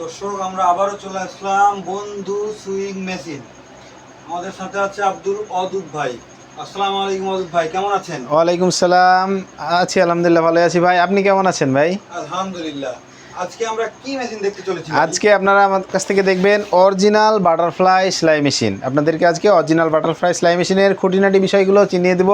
দর্শক আমরা আবারও চলে আসলাম বন্ধু সুইং মেশিন। আমাদের সাথে আছে আব্দুল অদুদ ভাই। আসসালামু আলাইকুম অদুদ ভাই, কেমন আছেন? ওয়ালাইকুম সালাম। আছি আলহামদুলিল্লাহ, ভালো আছি ভাই। আপনি কেমন আছেন ভাই? আলহামদুলিল্লাহ। আজকে আমরা কি মেশিন দেখতে চলেছি ভাই? আজকে আপনারা আমার কাছ থেকে দেখবেন অরিজিনাল বাটারফ্লাই সেলাই মেশিন। আপনাদেরকে আজকে অরিজিনাল বাটারফ্লাই সেলাই মেশিনের খুঁটিনাটি বিষয়গুলো চিনিয়ে দেব,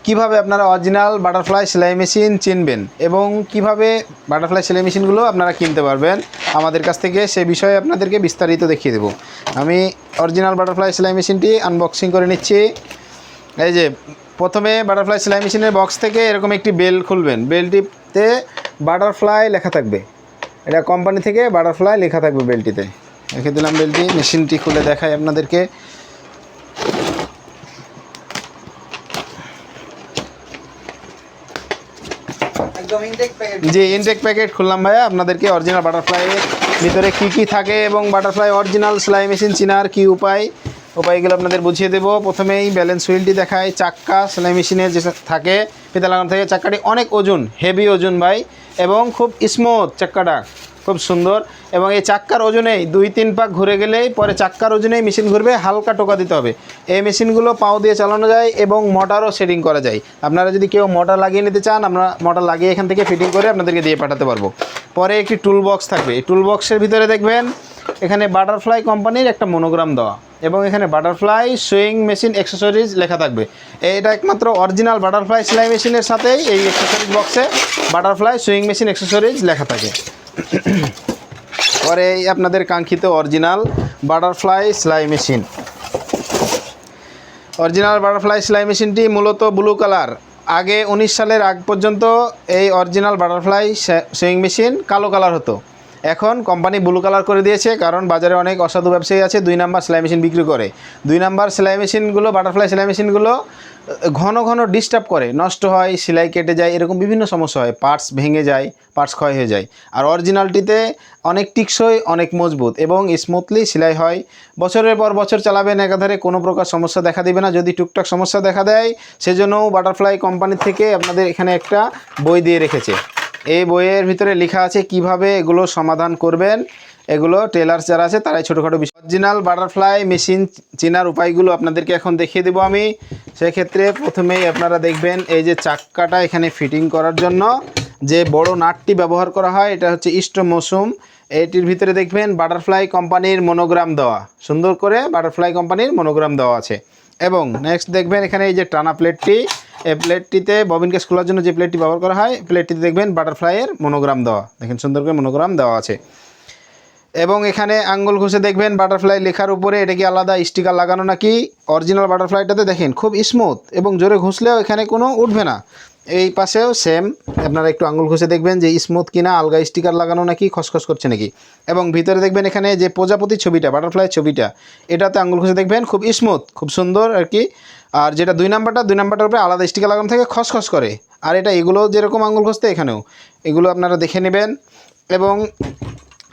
কিভাবে আপনারা অরিজিনাল বাটারফ্লাই সেলাই মেশিন চিনবেন এবং কিভাবে বাটারফ্লাই সেলাই মেশিনগুলো আপনারা কিনতে পারবেন আমাদের কাছ থেকে, সে বিষয়ে আপনাদেরকে বিস্তারিত দেখিয়ে দেব। আমি অরিজিনাল বাটারফ্লাই সেলাই মেশিনটি আনবক্সিং করে নিচ্ছি। এই যে প্রথমে বাটারফ্লাই সেলাই মেশিনের বক্স থেকে এরকম একটি বেল খুলবেন। বেলটিতে বাটারফ্লাই লেখা থাকবে, এটা কোম্পানি থেকে বাটারফ্লাই লেখা থাকবে বেলটিতে। রেখে দিলাম বেলটি। মেশিনটি খুলে দেখাই আপনাদেরকে। একদম ইনটেক প্যাকেট। যে ইনটেক প্যাকেট খুললাম ভাইয়া, আপনাদেরকে অরিজিনাল বাটারফ্লাইয়ের ভিতরে কী কী থাকে এবং বাটারফ্লাই অরিজিনাল সেলাই মেশিন চেনার কী উপায়গুলো আপনাদের বুঝিয়ে দেবো। প্রথমেই ব্যালেন্স হুইলটি দেখায়। চাক্কা সেলাই মেশিনের যে থাকে ফিতা লাগানো থাকে, চাক্কাটি অনেক ওজন, হেভি ওজন ভাই, এবং খুব স্মুথ চাক্কাটা, খুব সুন্দর। এবং এই চাক্কার ওজনেই 2-3 পাক ঘুরে গেলেই পরে চাক্কার ওজনেই মেশিন ঘুরবে। হালকা টোকা দিতে হবে। এই মেশিনগুলো পাও দিয়ে চালানো যায় এবং মোটরও সেটিং করা যায়। আপনারা যদি কেউ মোটর লাগিয়ে নিতে চান, আমরা মোটর লাগিয়ে এখান থেকে ফিটিং করে আপনাদেরকে দিয়ে পাঠাতে পারবো। পরে একটি টুল বক্স থাকবে। এই টুল বক্সের ভিতরে দেখবেন এখানে বাটারফ্লাই কোম্পানির একটা মনোগ্রাম দেওয়া এবং এখানে বাটারফ্লাই সুইং মেশিন অ্যাক্সেসরিজ লেখা থাকবে। এটা একমাত্র অরিজিনাল বাটারফ্লাই সেলাই মেশিনের সাথেই এই অ্যাক্সেসরিজ বক্সে বাটারফ্লাই সুইং মেশিন অ্যাক্সেসরিজ লেখা থাকে। পরে এই আপনাদের কাঙ্ক্ষিত অরিজিনাল বাটারফ্লাই সেলাই মেশিন। অরিজিনাল বাটারফ্লাই সেলাই মেশিনটি মূলত ব্লু কালার। আগে 19 সালের আগ পর্যন্ত এই অরিজিনাল বাটারফ্লাই সুইং মেশিন কালো কালার হতো। এখন কোম্পানি ব্লু কালার করে দিয়েছে, কারণ বাজারে অনেক অসাধু ব্যবসায়ী আছে 2 নাম্বার সেলাই মেশিন বিক্রি করে। 2 নাম্বার সেলাই মেশিনগুলো, বাটারফ্লাই সেলাই মেশিনগুলো ঘন ঘন ডিস্টার্ব করে, নষ্ট হয়, সেলাই কেটে যায়, এরকম বিভিন্ন সমস্যা হয়, পার্টস ভেঙে যায়, পার্টস ক্ষয় হয়ে যায়। আর অরিজিনালটিতে অনেক টিকসই, অনেক মজবুত এবং স্মুথলি সেলাই হয়। বছরের পর বছর চালাবেন একাধারে, কোনো প্রকার সমস্যা দেখা দিবে না। যদি টুকটাক সমস্যা দেখা দেয়, সেজন্যও বাটারফ্লাই কোম্পানি থেকে আপনাদের এখানে একটা বই দিয়ে রেখেছে। এই বইয়ের ভিতরে লেখা আছে কিভাবে এগুলো সমাধান করবেন। এগুলো টেলার যারা আছে তারাই ছোটোখাটো বিষয়। অরিজিনাল বাটারফ্লাই মেশিন চেনার উপায়গুলো আপনাদেরকে এখন দেখিয়ে দেবো আমি। সেক্ষেত্রে প্রথমেই আপনারা দেখবেন এই যে চাক্কাটা এখানে ফিটিং করার জন্য যে বড় নাটটি ব্যবহার করা হয়, এটা হচ্ছে ইস্টো মৌসুম। এটির ভিতরে দেখবেন বাটারফ্লাই কোম্পানির মনোগ্রাম দেওয়া, সুন্দর করে বাটারফ্লাই কোম্পানির মনোগ্রাম দেওয়া আছে। এবং নেক্সট দেখবেন এখানে এই যে টানা প্লেটটি, এই প্লেটটিতে ববিন কেস খোলার জন্য যে প্লেটটি ব্যবহার করা হয়, প্লেটটিতে দেখবেন বাটারফ্লাইয়ের মনোগ্রাম দেওয়া, দেখেন সুন্দর করে মনোগ্রাম দেওয়া আছে। এবং এখানে আঙ্গুল ঘষে দেখবেন বাটারফ্লাই লেখার উপরে এটা কি আলাদা স্টিকার লাগানো নাকি। অরিজিনাল বাটারফ্লাইটাতে দেখেন খুব স্মুথ এবং জোরে ঘষলেও এখানে কোনো উঠবে না। এই পাশেও সেম, আপনারা একটু আঙ্গুল ঘষে দেখবেন যে স্মুথ কিনা, আলগা স্টিকার লাগানো নাকি, খসখস করছে নাকি। এবং ভিতরে দেখবেন এখানে যে প্রজাপতির ছবিটা, বাটারফ্লাইয়ের ছবিটা, এটাতে আঙ্গুল ঘষে দেখবেন খুব স্মুথ, খুব সুন্দর আর কি। আর যেটা 2 নাম্বারটার উপরে আলাদা স্টিকার লাগানো থাকে, খসখস করে। আর এটা এগুলো যেরকম আঙ্গুল ঘষতে এখানেও এগুলো আপনারা দেখে নেবেন। এবং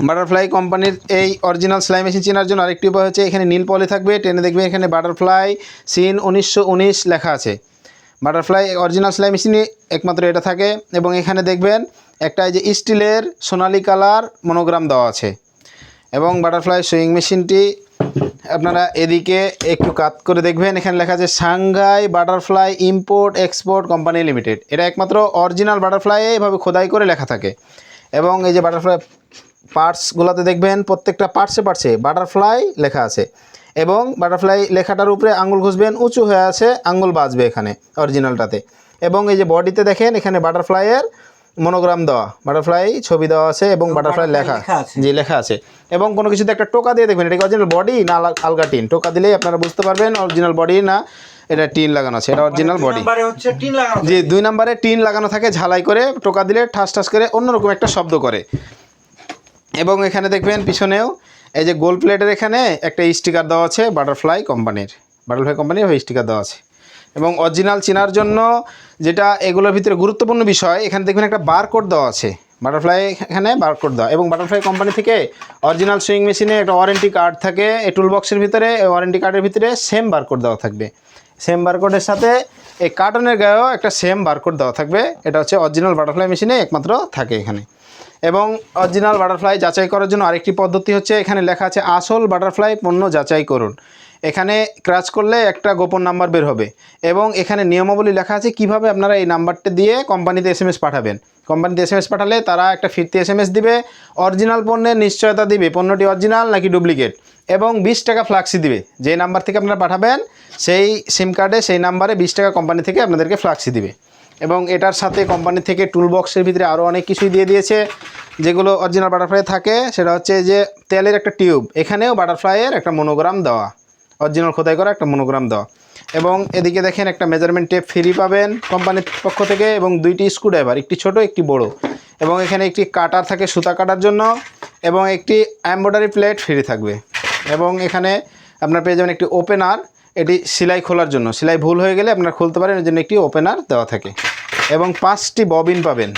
বাটারফ্লাই কোম্পানির এই অরিজিনাল সেলাই মেশিন চেনার জন্য আরেকটি উপায় হচ্ছে, এখানে নীল পলি থাকবে, টেনে দেখবেন এখানে বাটারফ্লাই সিন 1919 লেখা আছে। বাটারফ্লাই অরিজিনাল সেলাই মেশিনে একমাত্র এটা থাকে। এবং এখানে দেখবেন একটা যে স্টিলের সোনালি কালার মনোগ্রাম দেওয়া আছে। এবং বাটারফ্লাই সুইং মেশিনটি আপনারা এদিকে একটু কাত করে দেখবেন, এখানে লেখা আছে Shanghai butterfly import export company limited. এটা একমাত্র অরিজিনাল বাটারফ্লাই এইভাবে খোদাই করে লেখা থাকে। এবং এই যে বাটারফ্লাই পার্টসগুলোতে দেখবেন প্রত্যেকটা পার্টসে বাটারফ্লাই লেখা আছে। এবং বাটারফ্লাই লেখাটার উপরে আঙুল ঘষবেন, উঁচু হয়ে আছে, আঙুল বাজবে এখানে অরিজিনালটাতে। এবং এই যে বডিতে দেখেন এখানে বাটারফ্লাইয়ের মনোগ্রাম দেওয়া, বাটারফ্লাই ছবি দেওয়া আছে এবং বাটারফ্লাই লেখা, জি লেখা আছে। এবং কোনো কিছুতে একটা টোকা দিয়ে দেখবেন এটা অরিজিনাল বডি না আলগা টিন। টোকা দিলেই আপনারা বুঝতে পারবেন অরিজিনাল বডি না এটা টিন লাগানো আছে, এটা অরিজিনাল বডি। জি 2 নম্বরে টিন লাগানো থাকে, ঝালাই করে টোকা দিলে ঠাস ঠাস করে অন্যরকম একটা শব্দ করে। এবং এখানে দেখবেন পিছনেও এই যে গোল প্লেটের এখানে একটা স্টিকার দেওয়া আছে বাটারফ্লাই কোম্পানির স্টিকার দেওয়া আছে। এবং অরিজিনাল চেনার জন্য যেটা এগুলোর ভিতরে গুরুত্বপূর্ণ বিষয়, এখানে দেখবেন একটা বারকোড দেওয়া আছে, বাটারফ্লাই এখানে বারকোড দেওয়া। এবং বাটারফ্লাই কোম্পানি থেকে অরিজিনাল সুইং মেশিনে একটা ওয়ারেন্টি কার্ড থাকে, এই টুল বক্সের ভিতরে ওয়ারেন্টি কার্ডের ভিতরে সেম বারকোড দেওয়া থাকবে। সেম বারকোডের সাথে এই কার্টনের গায়েও একটা সেম বারকোড দেওয়া থাকবে। এটা হচ্ছে অরিজিনাল বাটারফ্লাই মেশিনে একমাত্র থাকে এখানে। এবং অরিজিনাল বাটারফ্লাই যাচাই করার জন্য আরেকটি পদ্ধতি হচ্ছে, এখানে লেখা আছে আসল বাটারফ্লাই পণ্য যাচাই করুন। এখানে ক্রাচ করলে একটা গোপন নাম্বার বের হবে এবং এখানে নিয়মাবলী লেখা আছে কিভাবে আপনারা এই নাম্বারটা দিয়ে কোম্পানিতে এসএমএস পাঠাবেন। কোম্পানিতে এসএমএস পাঠালে তারা একটা ফিরতি এসএমএস দিবে, অরিজিনাল পণ্যের নিশ্চয়তা দিবে পণ্যটি অরিজিনাল নাকি ডুপ্লিকেট, এবং 20 টাকা ফ্লাক্সি দিবে। যে নাম্বার থেকে আপনারা পাঠাবেন সেই সিম কার্ডে সেই নাম্বারে 20 টাকা কোম্পানি থেকে আপনাদেরকে ফ্লাক্সি দিবে। এবং এটার সাথে কোম্পানি থেকে টুল বক্সের ভিতরে আরও অনেক কিছুই দিয়ে দিয়েছে যেগুলো অরিজিনাল বাটারফ্লাই থাকে। সেটা হচ্ছে যে তেলের একটা টিউব, এখানেও বাটারফ্লাইয়ের একটা মনোগ্রাম দেওয়া, অরিজিনাল খোদাই করা একটা মনোগ্রাম দেওয়া। এবং এদিকে দেখেন একটা মেজারমেন্ট টেপ ফ্রি পাবেন কোম্পানির পক্ষ থেকে, এবং 2টি স্ক্রুড্রাইভার, একটি ছোট একটি বড়, এবং এখানে একটি কাটার থাকে সুতা কাটার জন্য, এবং একটি এমব্রয়ডারি প্লেট ফ্রি থাকবে। এবং এখানে আপনার পেয়ে যাবেন একটি ওপেনার, এটি সেলাই খোলার জন্য, সেলাই ভুল হয়ে গেলে আপনারা খুলতে পারেন, এর জন্য একটি ওপেনার দেওয়া থাকে। এবং 5টি ববিন পাবেন,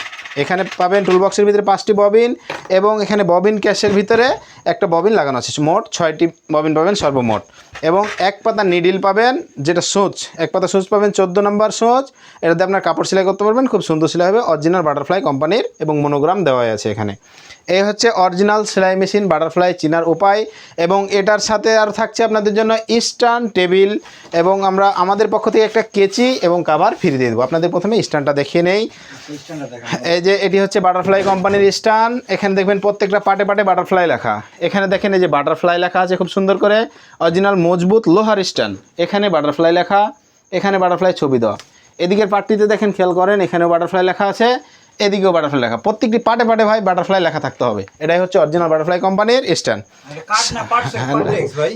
এখানে পাবেন টুলবক্সের ভিতরে 5টি ববিন, এবং এখানে ববিন ক্যাশের ভিতরে একটা ববিন লাগানো আছে। মোট 6টি ববিন পাবেন সর্বমোট। এবং এক পাতা নিডিল পাবেন, যেটা সুচ, এক পাতা সুচ পাবেন 14 নম্বর সুচ। এটাতে আপনার কাপড় সেলাই করতে পারবেন, খুব সুন্দর সেলাই হবে, অরিজিনাল বাটারফ্লাই কোম্পানির, এবং মনোগ্রাম দেওয়া আছে এখানে। এই হচ্ছে অরিজিনাল সেলাই মেশিন বাটারফ্লাই চেনার উপায়। এবং এটার সাথে আর থাকছে আপনাদের জন্য স্ট্যান্ড, টেবিল, এবং আমরা আমাদের পক্ষ থেকে একটা কেচি এবং কাভার ফ্রি দিয়ে দেবো। আপনাদের প্রথমে স্ট্যান্ডটা দেখিয়ে নেই। এই যে এটি হচ্ছে বাটারফ্লাই কোম্পানির স্ট্যান্ড। এখানে দেখবেন প্রত্যেকটা পাটে পাটে বাটারফ্লাই লেখা। এখানে দেখেন এই যে বাটারফ্লাই লেখা আছে খুব সুন্দর করে, অরিজিনাল মজবুত লোহার স্ট্যান্ড। এখানে বাটারফ্লাই লেখা, এখানে বাটারফ্লাই ছবি দেওয়া। এদিকের পাটটিতে দেখেন, খেয়াল করেন, এখানেও বাটারফ্লাই লেখা আছে, এদিকেও বাটারফ্লাই লেখা। প্রত্যেকটি পাটে পাটে ভাই বাটারফ্লাই লেখা থাকতে হবে। এটাই হচ্ছে অরিজিনাল বাটারফ্লাই কোম্পানির স্ট্যান্ড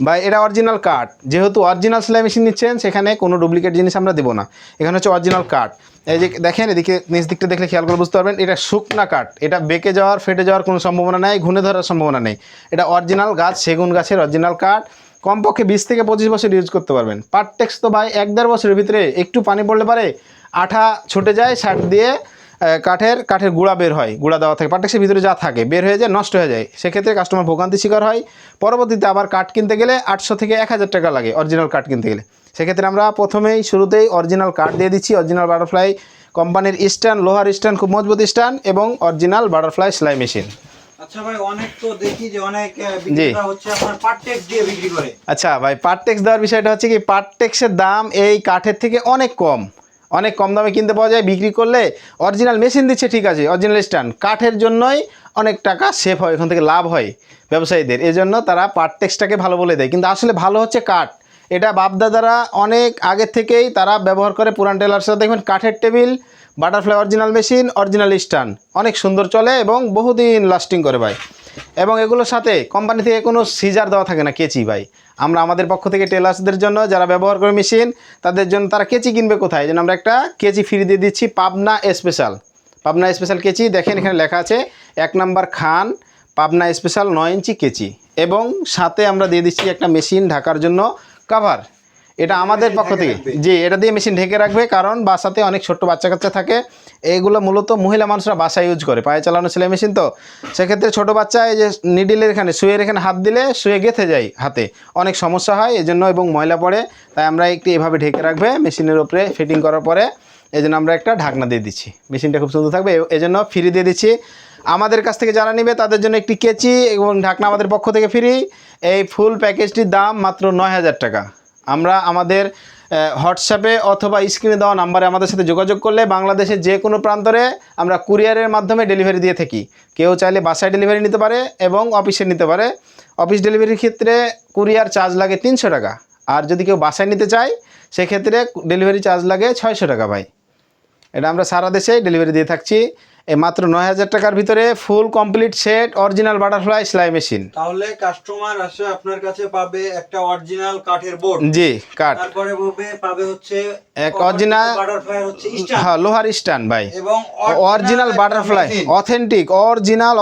ভাই। এটা অরিজিনাল কাঠ, যেহেতু অরিজিনাল সেলাই মেশিন নিচ্ছেন সেখানে কোনো ডুপ্লিকেট জিনিস আমরা দেবো না। এখানে হচ্ছে অরিজিনাল কাঠ। এই যে দেখেন, এদিকে নিচ দিকটা দেখলে খেয়াল করে বুঝতে পারবেন, এটা শুকনা কাঠ, এটা বেঁকে যাওয়ার ফেটে যাওয়ার কোনো সম্ভাবনা নেই, ঘুনে ধরার সম্ভাবনা নেই। এটা অরিজিনাল গাছ, সেগুন গাছের অরিজিনাল কাঠ। কমপক্ষে 20 থেকে 25 বছর ইউজ করতে পারবেন। পার্টেক্স তো ভাই 1-1.5 বছরের ভিতরে একটু পানি পড়লে পারে আঠা ছুটে যায়, সাইড দিয়ে কাঠের গুঁড়া বের হয়, গুঁড়া দেওয়া থাকে, পার্টেক্সের ভিতরে যা থাকে বের হয়ে যায়, নষ্ট হয়ে যায়। সেক্ষেত্রে কাস্টমার ভোগান্তি শিকার হয়। পরবর্তীতে আবার কাঠ কিনতে গেলে 800 থেকে 1000 টাকা লাগে অরিজিনাল কাঠ কিনতে গেলে। সেক্ষেত্রে আমরা প্রথমেই শুরুতেই অরিজিনাল কাঠ দিয়ে দিচ্ছি, অরিজিনাল বাটারফ্লাই কোম্পানির স্ট্যান্ড, লোহার স্ট্যান্ড, খুব মজবুত স্ট্যান্ড, এবং অরিজিনাল বাটারফ্লাই সেলাই মেশিন। আচ্ছা ভাই, অনেক তো দেখি যে অনেক বিক্রেতা হচ্ছে আপনার পার্টেক্স দিয়ে বিক্রি করে। আচ্ছা ভাই, পার্টেক্স দেওয়ার বিষয়টা হচ্ছে কি, পার্টেক্সের দাম এই কাঠের থেকে অনেক কম, অনেক কম দামে কিনতে পাওয়া যায়। বিক্রি করলে অরিজিনাল মেশিন দিচ্ছে ঠিক আছে, অরিজিনাল স্ট্যান্ড, কাঠের জন্যই অনেক টাকা সেভ হয়, এখান থেকে লাভ হয় ব্যবসায়ীদের, এই জন্য তারা পার্টেক্সটাকে ভালো বলে দেয়। কিন্তু আসলে ভালো হচ্ছে কাঠ। এটা বাপদাদারা অনেক আগের থেকেই তারা ব্যবহার করে। পুরান টেলার্স দেখবেন কাঠের table, butterfly original machine, original stand অনেক সুন্দর চলে এবং বহুদিন লাস্টিং করে ভাই। এবং এগুলোর সাথে কোম্পানি থেকে কোনো সিজার দেওয়া থাকে না, কেচি ভাই। আমরা আমাদের পক্ষ থেকে টেলার্সদের জন্য, যারা ব্যবহার করে মেশিন তাদের জন্য, তারা কেচি কিনবে কোথায়, যেন আমরা একটা কেচি ফ্রি দিয়ে দিচ্ছি, পাবনা স্পেশাল। পাবনা স্পেশাল কেচি, দেখেন এখানে লেখা আছে 1 নম্বর খান পাবনা স্পেশাল 9 ইঞ্চি কেচি। এবং সাথে আমরা দিয়ে দিচ্ছি একটা মেশিন ঢাকার জন্য কাভার। এটা আমাদের পক্ষ থেকে, জি, এটা দিয়ে মেশিন ঢেকে রাখবে, কারণ বাসাতে অনেক ছোট্ট বাচ্চা কাচ্চা থাকে। এইগুলো মূলত মহিলা মানুষরা বাসায় ইউজ করে, পায়ে চালানো সেলাই মেশিন। তো সেক্ষেত্রে ছোটো বাচ্চা এই যে নিডিলের এখানে সুইয়ের এখানে হাত দিলে সুয়ে গেঁথে যায় হাতে, অনেক সমস্যা হয় এজন্য, এবং ময়লা পড়ে। তাই আমরা একটু এভাবে ঢেকে রাখবে মেশিনের উপরে ফিটিং করার পরে। এই জন্য আমরা একটা ঢাকনা দিয়ে দিচ্ছি, মেশিনটা খুব সুন্দর থাকবে, এই জন্য ফ্রি দিয়ে দিচ্ছি। আমাদের কাছ থেকে যারা নেবে তাদের জন্য একটি কেচি এবং ঢাকনা আমাদের পক্ষ থেকে ফ্রি। এই ফুল প্যাকেজটির দাম মাত্র 9000 টাকা। আমরা আমাদের হোয়াটসঅ্যাপে অথবা স্ক্রিনে দেওয়া নাম্বারে আমাদের সাথে যোগাযোগ করলে বাংলাদেশের যে কোনো প্রান্তরে আমরা কুরিয়ারের মাধ্যমে ডেলিভারি দিয়ে থাকি। কেউ চাইলে বাসায় ডেলিভারি নিতে পারে এবং অফিসে নিতে পারে। অফিস ডেলিভারির ক্ষেত্রে কুরিয়ার চার্জ লাগে 300 টাকা, আর যদি কেউ বাসায় নিতে চায় সেক্ষেত্রে ডেলিভারি চার্জ লাগে 600 টাকা ভাই। এটা আমরা সারা দেশে ডেলিভারি দিয়ে থাকছি। এই মাত্র 9000 টাকার ভিতরে full complete set original butterfly সেলাই মেশিন। তাহলে কাস্টমার আসে আপনার কাছে পাবে একটা অরিজিনাল কাঠের বোর্ড, জি কাঠ, তারপরে পাবে হচ্ছে এক অরিজিনাল বাটারফ্লাই হচ্ছে স্ট্যান্ড, হ্যাঁ লোহার স্ট্যান্ড ভাই, এবং অরিজিনাল বাটারফ্লাই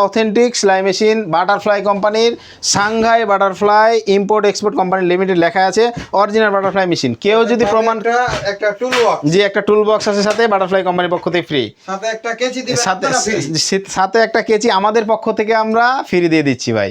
অথেন্টিক সেলাই মেশিন বাটারফ্লাই কোম্পানির, Shanghai butterfly import export company limited লেখা আছে অরিজিনাল বাটারফ্লাই মেশিন। কেউ যদি প্রমাণ, একটা টুল বক্স, জি একটা টুল বক্স আছে সাথে, বাটারফ্লাই কোম্পানির পক্ষ থেকে ফ্রি, সাথে একটা কেচি দিবেন, সাথে একটা কেচি আমাদের পক্ষ থেকে আমরা ফ্রি দিয়ে দিচ্ছি ভাই।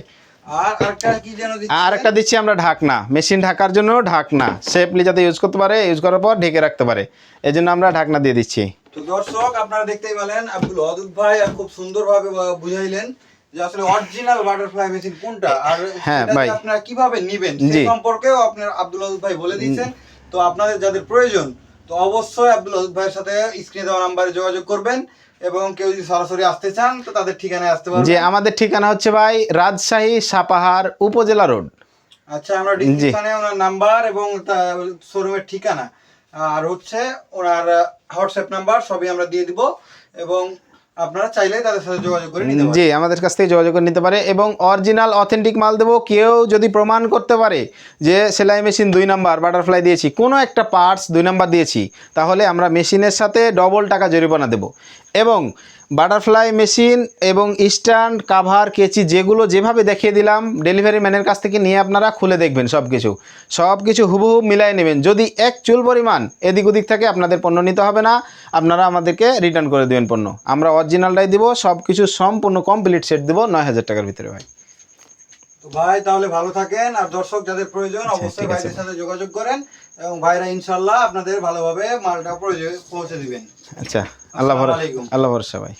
আর একটা দিচ্ছি আমরা ঢাকনা, মেশিন ঢাকার জন্য ঢাকনা, সেফলি যাতে ইউজ করতে পারে, ইউজ করার পর ঢেকে রাখতে পারে, এই জন্য আমরা ঢাকনা দিয়ে দিচ্ছি। তো দর্শক আপনারা দেখতেই পেলেন আব্দুল ওয়াদুদ ভাই আর খুব সুন্দরভাবে বুঝাইলেন যে আসলে অরিজিনাল বাটারফ্লাই মেশিন কোনটা আর হ্যাঁ এটা ভাই। যে আপনারা কিভাবে নেবেন জি। সেই সম্পর্কেও আপনার আব্দুল ওয়াদুদ ভাই বলে দিয়েছেন। তো আপনাদের যাদের প্রয়োজন তো অবশ্যই আব্দুল ওয়াদুদ ভাইয়ের সাথে স্ক্রিনে দেওয়া নাম্বারে যোগাযোগ করবেন এবং কেউ যদি সরাসরি আসতে চান তো তাদের ঠিকানায় আসতে যে পারবেন। আমাদের ঠিকানা হচ্ছে ভাই রাজশাহী সাপাহার উপজেলা রোড। আচ্ছা, আমরা ডিসক্রিপশনে ওনার নাম্বার এবং শোরুমের ঠিকানা আর হচ্ছে ওনার হোয়াটসঅ্যাপ নাম্বার সবই আমরা দিয়ে দিব এবং আপনারা চাইলে তাদের সাথে যোগাযোগ করে নিতে জি পারেন। আমাদের কাছ থেকে যোগাযোগ করে নিতে পারে এবং অরিজিনাল অথেন্টিক মাল দেবো। কেউ যদি প্রমাণ করতে পারে যে সেলাই মেশিন 2 নাম্বার বাটারফ্লাই দিয়েছি, কোনো একটা পার্টস 2 নাম্বার দিয়েছি, তাহলে আমরা মেশিনের সাথে ডবল টাকা জরিমানা দেব। এবং বাটারফ্লাই মেশিন এবং স্ট্যান্ড কাভার কেচি যেগুলো যেভাবে দেখিয়ে দিলাম ডেলিভারি ম্যানের কাছ থেকে নিয়ে আপনারা খুলে দেখবেন, সব কিছু হুবহু মিলাই নেবেন। যদি এক চুল পরিমাণ এদিক ওদিক থাকে আপনাদের পণ্য নিতে হবে না, আপনারা আমাদেরকে রিটার্ন করে দেবেন পণ্য। আমরা অরিজিনালটাই দিব, সব কিছু সম্পূর্ণ কমপ্লিট সেট দেবো 9,000 টাকার ভিতরে ভাই। তো ভাই তাহলে ভালো থাকেন আর দর্শক যাদের প্রয়োজন আচ্ছা, অবশ্যই ঠিক আছে ভাইদের সাথে যোগাযোগ করেন এবং ভাইরা ইনশাআল্লাহ আপনাদের ভালোভাবে মালটা পৌঁছে দিবেন। আচ্ছা, আল্লাহ আসসালামু ভরসা, আলাইকুম। আল্লাহ ভরসা ভাই।